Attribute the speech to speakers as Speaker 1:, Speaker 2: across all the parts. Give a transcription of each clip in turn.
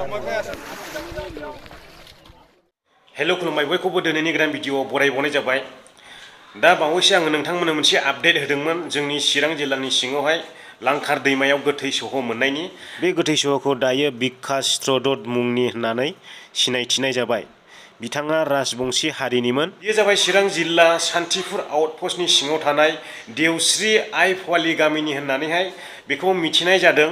Speaker 1: Hello खुलुमबाय बयखौबो दिनैनि गोदान भिडिअआव बरायबावनाय जाबाय। दा बावैसो आङो नोंथांमोननो मोनसे आपडेट होदोंमोन जोंनि चिरां जिल्लानि सिङावहाय लांखार दैमायाव गोथै सह' मोननायनि। बे गोथै सह'खौ दायो बिकास चित्रदत्त मुंनि होननानै सिनायथिनाय जाबाय। बिथाङा राजबंशी हारिनिमोन। बेयो जाबाय चिरां जिल्ला सान्थिपुर आउटपस्टनि सिङाव थानाय देवस्रि आइ फवालि गामिनि होननानैहाय बेखौ मिथिनाय जादों।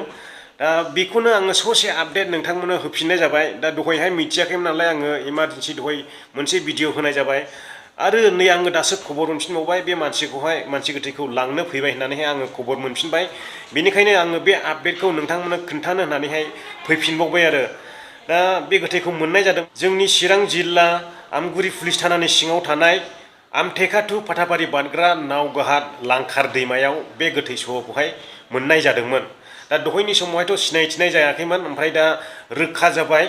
Speaker 1: दा बेखौनो आङो ससे आपडेट नोंथांमोननो होफिननाय जाबाय। दा दहायहाय मिथियाखैमोन नालाय आङो इमारजेन्सि दहाय मोनसे भिडिअ होनाय जाबाय आरो नै आङो दासो खबर मोनफिनबावबाय बे मानसि गोथैखौ लांनो फैबाय होननानैहाय आङो खबर मोनफिनबाय। बेनिखायनो आङो बे आपडेटखौ नोंथांमोननो खोन्थानो होननानैहाय फैफिनबावबाय आरो। दा बे गोथैखौ मोननाय जादों जोंनि चिरां जिल्ला आमगुरि पुलिस थानानि सिङाव थानाय आमथेखा टु फाथाबारि बारग्रा नावगाहाट लांखार दैमायाव बे गोथै सह'खौहाय मोननाय जादोंमोन। दा दहायनि समावहायथ' सिनायथिनाय जायाखैमोन, ओमफ्राय दा रोखा जाबाय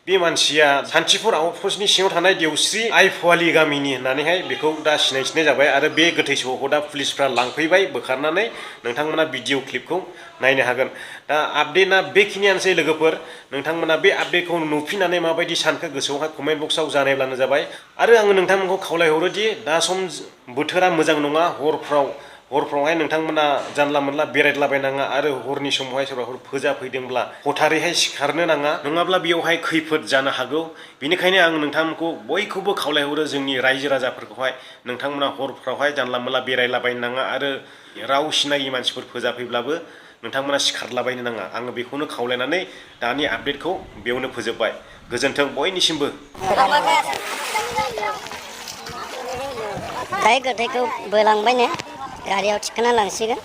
Speaker 1: बे मानसिया सान्थिपुर आउटपस्टनि सिङाव थानाय देवस्रि आइ फवालि गामिनि होननानैहाय बेखौ दा सिनायथिनाय जाबाय आरो बे गोथै सह'खौ दा पुलिसफ्रा लांफैबाय बोखारनानै। नोंथांमोना भिडिअ क्लिपखौ नायनो हागोन। दा आपडेटआ बेखिनियानोसै लोगोफोर। नोंथांमोना बे आपडेटखौ नुफिननानै माबायदि सानखो गोसोआवहाय कमेन्ट बक्सआव जानायब्लानो जाबाय। आरो आङो नोंथांमोनखौ खावलायहरोदि दा सम बोथोरा मोजां नङा, हरफ्रावहाय नोंथांमोना जानला मोनला बेरायलाबायनाङा आरो हरनि समावहाय सोरबाफोर फोजा फैदोंब्ला हथारैहाय सिखारनो नाङा, नङाब्ला बेयावहाय खैफोद जानो हागौ। बेनिखायनो आं नोंथांमोनखौ बयखौबो खावलायहरो जोंनि रायजो राजाफोरखौहाय नोंथांमोना हरफ्रावहाय जानला मोनला बेरायलाबायनो नाङा आरो राव सिनायि मानसिफोर फोजा फैब्लाबो नोंथांमोना सिखारलाबायनो नाङा। आङो बेखौनो खावलायनानै दानि आपडेटखौ बेयावनो फोजोबबाय। गोजोन्थों बयनिसिमबो।
Speaker 2: दायो गोथैखौ बोलांबायनो गारियाव थिखोना लांसिगोन।